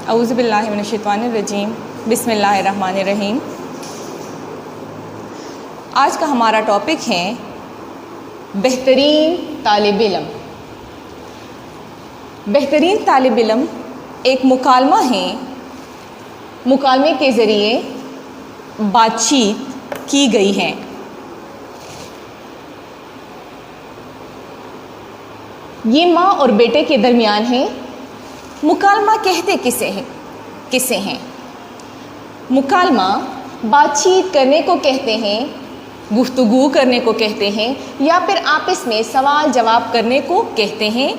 اعوذ باللہ من الشیطان الرجیم، بسم اللہ الرحمن الرحیم۔ آج کا ہمارا ٹاپک ہے بہترین طالب علم۔ بہترین طالب علم ایک مکالمہ ہے۔ مکالمے کے ذریعے بات چیت کی گئی ہے۔ یہ ماں اور بیٹے کے درمیان ہے۔ مکالمہ کہتے کسے ہیں؟ مکالمہ بات چیت کرنے کو کہتے ہیں، گفتگو کرنے کو کہتے ہیں، یا پھر آپس میں سوال جواب کرنے کو کہتے ہیں۔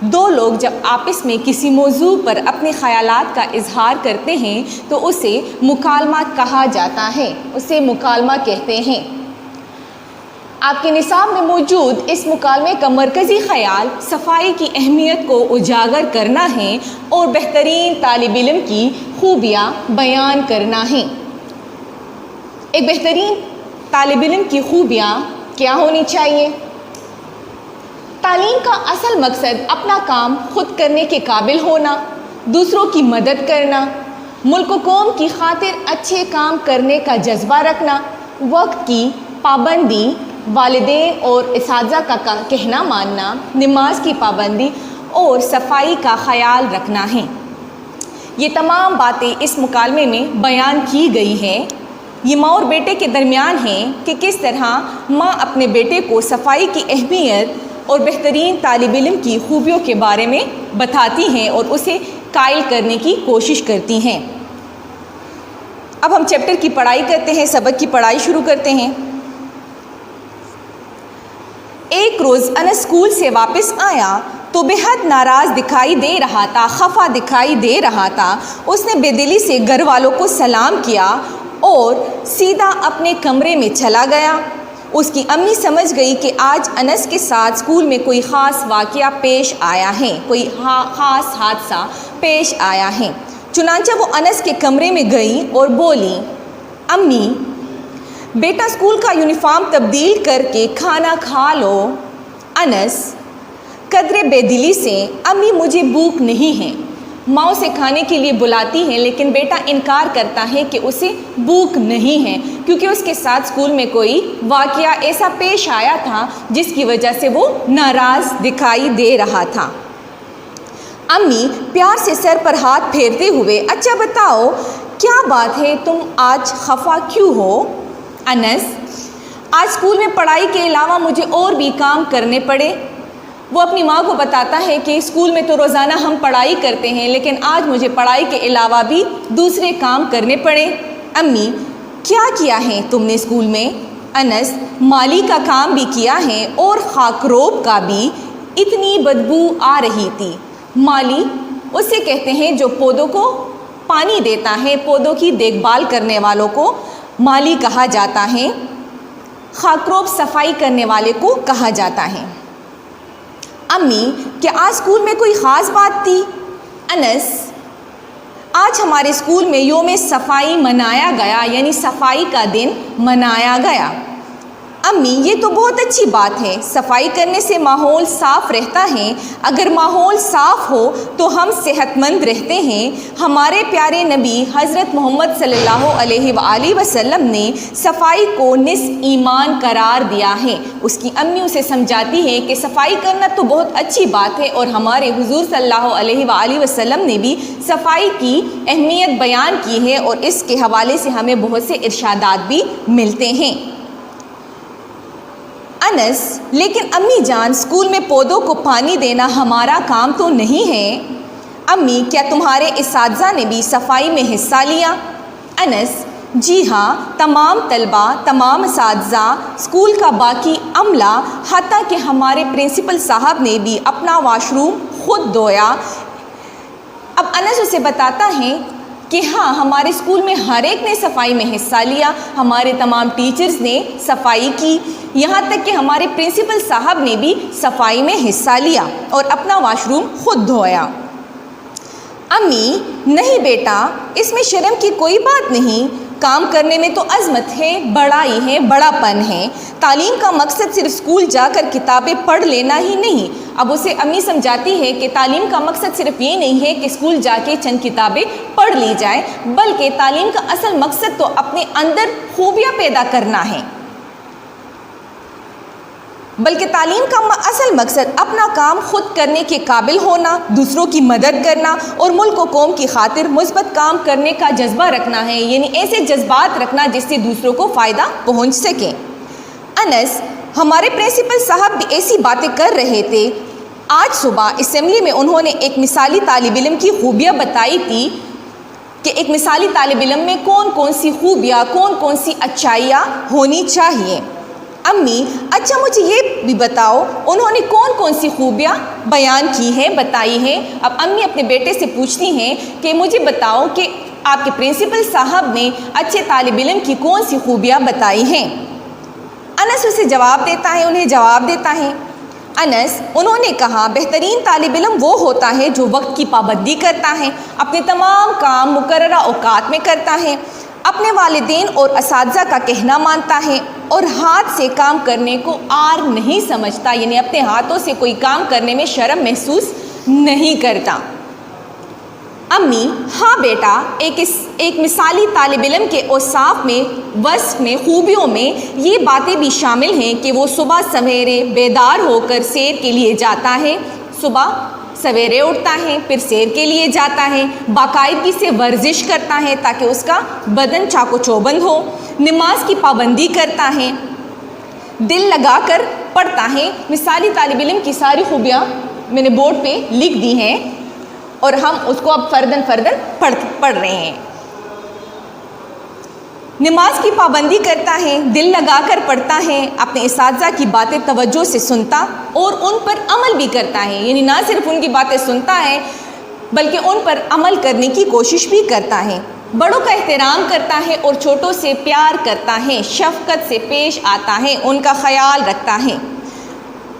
دو لوگ جب آپس میں کسی موضوع پر اپنے خیالات کا اظہار کرتے ہیں تو اسے مکالمہ کہا جاتا ہے، اسے مکالمہ کہتے ہیں۔ آپ کے نصاب میں موجود اس مکالمے کا مرکزی خیال صفائی کی اہمیت کو اجاگر کرنا ہے اور بہترین طالب علم کی خوبیاں بیان کرنا ہے۔ ایک بہترین طالب علم کی خوبیاں کیا ہونی چاہیے؟ تعلیم کا اصل مقصد اپنا کام خود کرنے کے قابل ہونا، دوسروں کی مدد کرنا، ملک و قوم کی خاطر اچھے کام کرنے کا جذبہ رکھنا، وقت کی پابندی، والدین اور اساتذہ کا کہنا ماننا، نماز کی پابندی اور صفائی کا خیال رکھنا ہے۔ یہ تمام باتیں اس مکالمے میں بیان کی گئی ہیں۔ یہ ماں اور بیٹے کے درمیان ہے کہ کس طرح ماں اپنے بیٹے کو صفائی کی اہمیت اور بہترین طالب علم کی خوبیوں کے بارے میں بتاتی ہیں اور اسے قائل کرنے کی کوشش کرتی ہیں۔ اب ہم چیپٹر کی پڑھائی کرتے ہیں، سبق کی پڑھائی شروع کرتے ہیں۔ ایک روز انس اسکول سے واپس آیا تو بے حد ناراض دکھائی دے رہا تھا، خفا دکھائی دے رہا تھا۔ اس نے بے دلی سے گھر والوں کو سلام کیا اور سیدھا اپنے کمرے میں چلا گیا۔ اس کی امی سمجھ گئی کہ آج انس کے ساتھ اسکول میں کوئی خاص واقعہ پیش آیا ہے، کوئی خاص حادثہ پیش آیا ہے۔ چنانچہ وہ انس کے کمرے میں گئی اور بولی، امی بیٹا اسکول کا یونیفارم تبدیل کر کے کھانا کھا لو۔ انس قدرے بے دلی سے، امی مجھے بھوک نہیں ہے۔ ماں اسے کھانے کے لیے بلاتی ہے لیکن بیٹا انکار کرتا ہے کہ اسے بھوک نہیں ہے، کیونکہ اس کے ساتھ اسکول میں کوئی واقعہ ایسا پیش آیا تھا جس کی وجہ سے وہ ناراض دکھائی دے رہا تھا۔ امی پیار سے سر پر ہاتھ پھیرتے ہوئے، اچھا بتاؤ کیا بات ہے، تم آج خفا کیوں ہو؟ انس، آج اسکول میں پڑھائی کے علاوہ مجھے اور بھی کام کرنے پڑے۔ وہ اپنی ماں کو بتاتا ہے کہ اسکول میں تو روزانہ ہم پڑھائی کرتے ہیں لیکن آج مجھے پڑھائی کے علاوہ بھی دوسرے کام کرنے پڑے۔ امی، کیا ہے تم نے اسکول میں؟ انس، مالی کا کام بھی کیا ہے اور خاکروب کا بھی، اتنی بدبو آ رہی تھی۔ مالی اسے کہتے ہیں جو پودوں کو پانی دیتا ہے، پودوں کی دیکھ بھال کرنے والوں کو مالی کہا جاتا ہے، خاکروب صفائی کرنے والے کو کہا جاتا ہے۔ امی، کیا آج اسکول میں کوئی خاص بات تھی؟ انس، آج ہمارے اسکول میں یوم صفائی منایا گیا، یعنی صفائی کا دن منایا گیا۔ امی، یہ تو بہت اچھی بات ہے، صفائی کرنے سے ماحول صاف رہتا ہے، اگر ماحول صاف ہو تو ہم صحت مند رہتے ہیں۔ ہمارے پیارے نبی حضرت محمد صلی اللہ علیہ وآلہ وسلم نے صفائی کو نصف ایمان قرار دیا ہے۔ اس کی امی اسے سمجھاتی ہے کہ صفائی کرنا تو بہت اچھی بات ہے اور ہمارے حضور صلی اللہ علیہ وآلہ وسلم نے بھی صفائی کی اہمیت بیان کی ہے اور اس کے حوالے سے ہمیں بہت سے ارشادات بھی ملتے ہیں۔ انس، لیکن امی جان، اسکول میں پودوں کو پانی دینا ہمارا کام تو نہیں ہے۔ امی، کیا تمہارے اساتذہ نے بھی صفائی میں حصہ لیا؟ انس، جی ہاں، تمام طلبہ، تمام اساتذہ، اسکول کا باقی عملہ، حتیٰ کہ ہمارے پرنسپل صاحب نے بھی اپنا واش روم خود دھویا۔ اب انس اسے بتاتا ہے کہ ہاں، ہمارے اسکول میں ہر ایک نے صفائی میں حصہ لیا، ہمارے تمام ٹیچرز نے صفائی کی، یہاں تک کہ ہمارے پرنسپل صاحب نے بھی صفائی میں حصہ لیا اور اپنا واش روم خود دھویا۔ امی، نہیں بیٹا، اس میں شرم کی کوئی بات نہیں، کام کرنے میں تو عظمت ہے، بڑائی ہے، بڑا پن ہے۔ تعلیم کا مقصد صرف اسکول جا کر کتابیں پڑھ لینا ہی نہیں۔ اب اسے امی سمجھاتی ہے کہ تعلیم کا مقصد صرف یہ نہیں ہے کہ اسکول جا کے چند کتابیں پڑھ لی جائیں، بلکہ تعلیم کا اصل مقصد تو اپنے اندر خوبیاں پیدا کرنا ہے، بلکہ تعلیم کا اصل مقصد اپنا کام خود کرنے کے قابل ہونا، دوسروں کی مدد کرنا اور ملک و قوم کی خاطر مثبت کام کرنے کا جذبہ رکھنا ہے، یعنی ایسے جذبات رکھنا جس سے دوسروں کو فائدہ پہنچ سکے۔ انس، ہمارے پرنسپل صاحب بھی ایسی باتیں کر رہے تھے۔ آج صبح اسمبلی میں انہوں نے ایک مثالی طالب علم کی خوبیاں بتائی تھی کہ ایک مثالی طالب علم میں کون کون سی خوبیاں، کون کون سی اچھائیاں ہونی چاہیے۔ امی، اچھا مجھے یہ بھی بتاؤ انہوں نے کون کون سی خوبیاں بیان کی ہیں، بتائی ہیں؟ اب امی اپنے بیٹے سے پوچھتی ہیں کہ مجھے بتاؤ کہ آپ کے پرنسپل صاحب نے اچھے طالب علم کی کون سی خوبیاں بتائی ہیں؟ انس اسے جواب دیتا ہے، انہیں جواب دیتا ہے۔ انس، انہوں نے کہا بہترین طالب علم وہ ہوتا ہے جو وقت کی پابندی کرتا ہے، اپنے تمام کام مقررہ اوقات میں کرتا ہے، اپنے والدین اور اساتذہ کا کہنا مانتا ہے اور ہاتھ سے کام کرنے کو عار نہیں سمجھتا، یعنی اپنے ہاتھوں سے کوئی کام کرنے میں شرم محسوس نہیں کرتا۔ امی، ہاں بیٹا، ایک مثالی طالب علم کے اوصاف میں، وصف میں، خوبیوں میں یہ باتیں بھی شامل ہیں کہ وہ صبح سویرے بیدار ہو کر سیر کے لیے جاتا ہے، صبح سویرے اٹھتا ہے، پھر سیر کے لیے جاتا ہے، باقاعدگی سے ورزش کرتا ہے تاکہ اس کا بدن چاق و چوبند ہو، نماز کی پابندی کرتا ہے، دل لگا کر پڑھتا ہے۔ مثالی طالب علم کی ساری خوبیاں میں نے بورڈ پہ لکھ دی ہیں اور ہم اس کو اب فردن پڑھ رہے ہیں۔ نماز کی پابندی کرتا ہے، دل لگا کر پڑھتا ہے، اپنے اساتذہ کی باتیں توجہ سے سنتا اور ان پر عمل بھی کرتا ہے، یعنی نہ صرف ان کی باتیں سنتا ہے بلکہ ان پر عمل کرنے کی کوشش بھی کرتا ہے، بڑوں کا احترام کرتا ہے اور چھوٹوں سے پیار کرتا ہے، شفقت سے پیش آتا ہے، ان کا خیال رکھتا ہے۔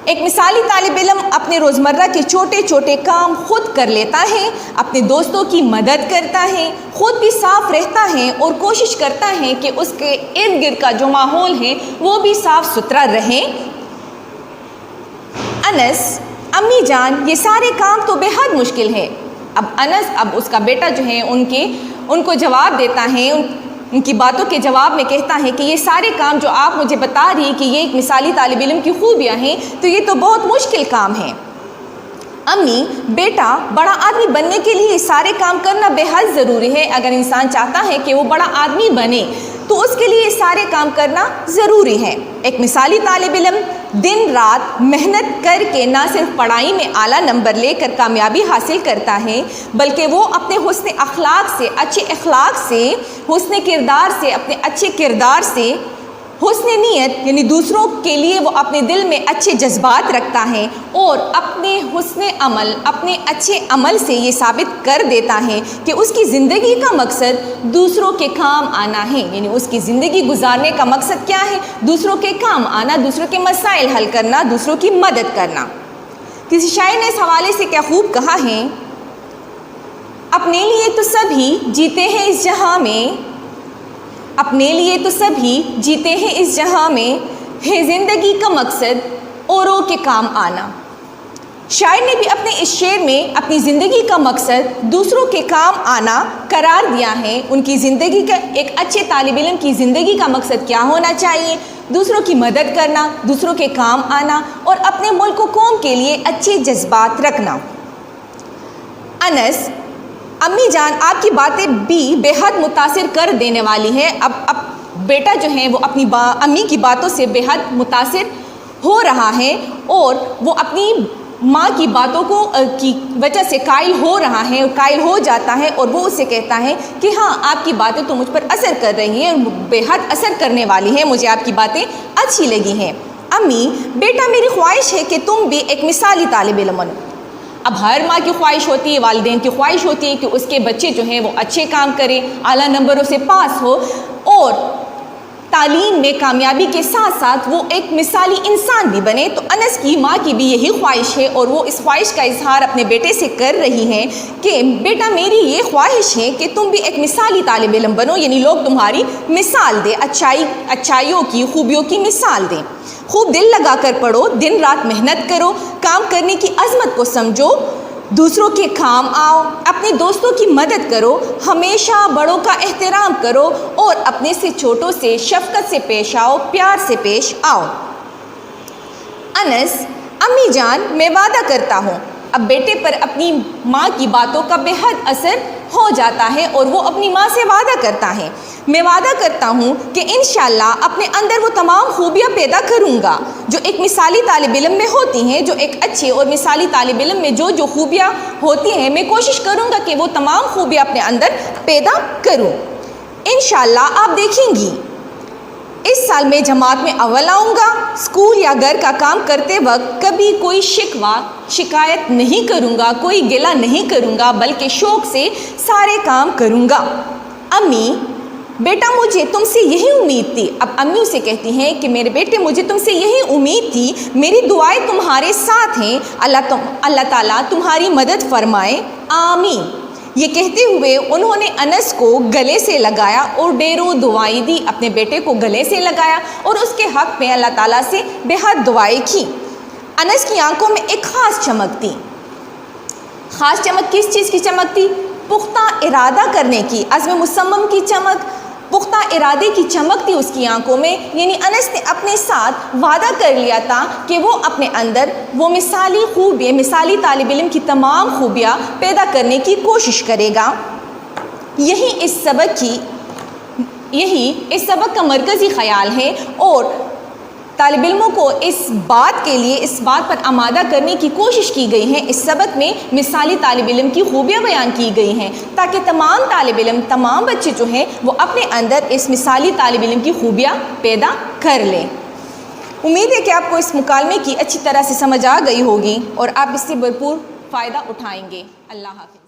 ایک مثالی طالب علم اپنے روزمرہ کے چھوٹے چھوٹے کام خود کر لیتا ہے، اپنے دوستوں کی مدد کرتا ہے، خود بھی صاف رہتا ہے اور کوشش کرتا ہے کہ اس کے ارد گرد کا جو ماحول ہے وہ بھی صاف ستھرا رہے۔ انس، امی جان یہ سارے کام تو بے حد مشکل ہے۔ اب انس اس کا بیٹا جو ہے ان کو جواب دیتا ہے، ان کی باتوں کے جواب میں کہتا ہے کہ یہ سارے کام جو آپ مجھے بتا رہی ہیں کہ یہ ایک مثالی طالب علم کی خوبیاں ہیں تو یہ تو بہت مشکل کام ہے۔ امی، بیٹا بڑا آدمی بننے کے لیے یہ سارے کام کرنا بے حد ضروری ہے۔ اگر انسان چاہتا ہے کہ وہ بڑا آدمی بنے تو اس کے لیے یہ سارے کام کرنا ضروری ہے۔ ایک مثالی طالب علم دن رات محنت کر کے نہ صرف پڑھائی میں اعلیٰ نمبر لے کر کامیابی حاصل کرتا ہے بلکہ وہ اپنے حسن اخلاق سے، اچھے اخلاق سے، حسن کردار سے، اپنے اچھے کردار سے، حسن نیت یعنی دوسروں کے لیے وہ اپنے دل میں اچھے جذبات رکھتا ہے اور اپنے حسن عمل، اپنے اچھے عمل سے یہ ثابت کر دیتا ہے کہ اس کی زندگی کا مقصد دوسروں کے کام آنا ہے، یعنی اس کی زندگی گزارنے کا مقصد کیا ہے؟ دوسروں کے کام آنا، دوسروں کے مسائل حل کرنا، دوسروں کی مدد کرنا۔ کسی شاعر نے اس حوالے سے کیا خوب کہا ہے، اپنے لیے تو سبھی جیتے ہیں اس جہاں میں، اپنے لیے تو سبھی جیتے ہیں اس جہاں میں، ہے زندگی کا مقصد اوروں کے کام آنا۔ شاعر نے بھی اپنے اس شعر میں اپنی زندگی کا مقصد دوسروں کے کام آنا قرار دیا ہے۔ ان کی زندگی کا، ایک اچھے طالب علم کی زندگی کا مقصد کیا ہونا چاہیے؟ دوسروں کی مدد کرنا، دوسروں کے کام آنا اور اپنے ملک و قوم کے لیے اچھے جذبات رکھنا۔ انس، امی جان آپ کی باتیں بھی بے حد متاثر کر دینے والی ہے۔ اب بیٹا جو ہے وہ اپنی امی کی باتوں سے بے حد متاثر ہو رہا ہے اور وہ اپنی ماں کی باتوں کی وجہ سے قائل ہو رہا ہے، قائل ہو جاتا ہے اور وہ اسے کہتا ہے کہ ہاں آپ کی باتیں تو مجھ پر اثر کر رہی ہیں، بے حد اثر کرنے والی ہیں، مجھے آپ کی باتیں اچھی لگی ہیں۔ امی، بیٹا میری خواہش ہے کہ تم بھی ایک مثالی طالب علم بنو۔ اب ہر ماں کی خواہش ہوتی ہے، والدین کی خواہش ہوتی ہے کہ اس کے بچے جو ہیں وہ اچھے کام کرے، اعلیٰ نمبروں سے پاس ہو اور تعلیم میں کامیابی کے ساتھ ساتھ وہ ایک مثالی انسان بھی بنے۔ تو انس کی ماں کی بھی یہی خواہش ہے اور وہ اس خواہش کا اظہار اپنے بیٹے سے کر رہی ہیں کہ بیٹا میری یہ خواہش ہے کہ تم بھی ایک مثالی طالب علم بنو، یعنی لوگ تمہاری مثال دیں، اچھائیوں کی، خوبیوں کی مثال دیں۔ خوب دل لگا کر پڑھو، دن رات محنت کرو، کام کرنے کی عظمت کو سمجھو، دوسروں کے کام آؤ، اپنے دوستوں کی مدد کرو، ہمیشہ بڑوں کا احترام کرو اور اپنے سے چھوٹوں سے شفقت سے پیش آؤ، پیار سے پیش آؤ۔ انس: امی جان میں وعدہ کرتا ہوں۔ اب بیٹے پر اپنی ماں کی باتوں کا بے حد اثر ہو جاتا ہے اور وہ اپنی ماں سے وعدہ کرتا ہے، میں وعدہ کرتا ہوں کہ انشاءاللہ اپنے اندر وہ تمام خوبیاں پیدا کروں گا جو ایک مثالی طالب علم میں ہوتی ہیں، جو ایک اچھے اور مثالی طالب علم میں جو خوبیاں ہوتی ہیں، میں کوشش کروں گا کہ وہ تمام خوبیاں اپنے اندر پیدا کروں۔ انشاءاللہ آپ دیکھیں گی اس سال میں جماعت میں اول آؤں گا، اسکول یا گھر کا کام کرتے وقت کبھی کوئی شکایت نہیں کروں گا، کوئی گلہ نہیں کروں گا، بلکہ شوق سے سارے کام کروں گا۔ امی: بیٹا مجھے تم سے یہی امید تھی۔ اب امی اسے کہتی ہیں کہ میرے بیٹے مجھے تم سے یہی امید تھی، میری دعائیں تمہارے ساتھ ہیں، اللہ تعالیٰ تمہاری مدد فرمائے، آمین۔ یہ کہتے ہوئے انہوں نے انس کو گلے سے لگایا اور ڈھیروں دعائیں دی، اپنے بیٹے کو گلے سے لگایا اور اس کے حق میں اللہ تعالیٰ سے بے حد دعائیں کی۔ انس کی آنکھوں میں ایک خاص چمک تھی۔ خاص چمک کس چیز کی چمک تھی؟ پختہ ارادہ کرنے کی، عزم مصمم کی چمک، پختہ ارادے کی چمک تھی اس کی آنکھوں میں۔ یعنی انس نے اپنے ساتھ وعدہ کر لیا تھا کہ وہ اپنے اندر وہ مثالی طالب علم کی تمام خوبیاں پیدا کرنے کی کوشش کرے گا۔ یہی اس سبق کا مرکزی خیال ہے اور طالب علموں کو اس بات پر آمادہ کرنے کی کوشش کی گئی ہے۔ اس سبق میں مثالی طالب علم کی خوبیاں بیان کی گئی ہیں تاکہ تمام طالب علم، تمام بچے جو ہیں وہ اپنے اندر اس مثالی طالب علم کی خوبیاں پیدا کر لیں۔ امید ہے کہ آپ کو اس مکالمے کی اچھی طرح سے سمجھ آ گئی ہوگی اور آپ اس سے بھرپور فائدہ اٹھائیں گے۔ اللہ حافظ۔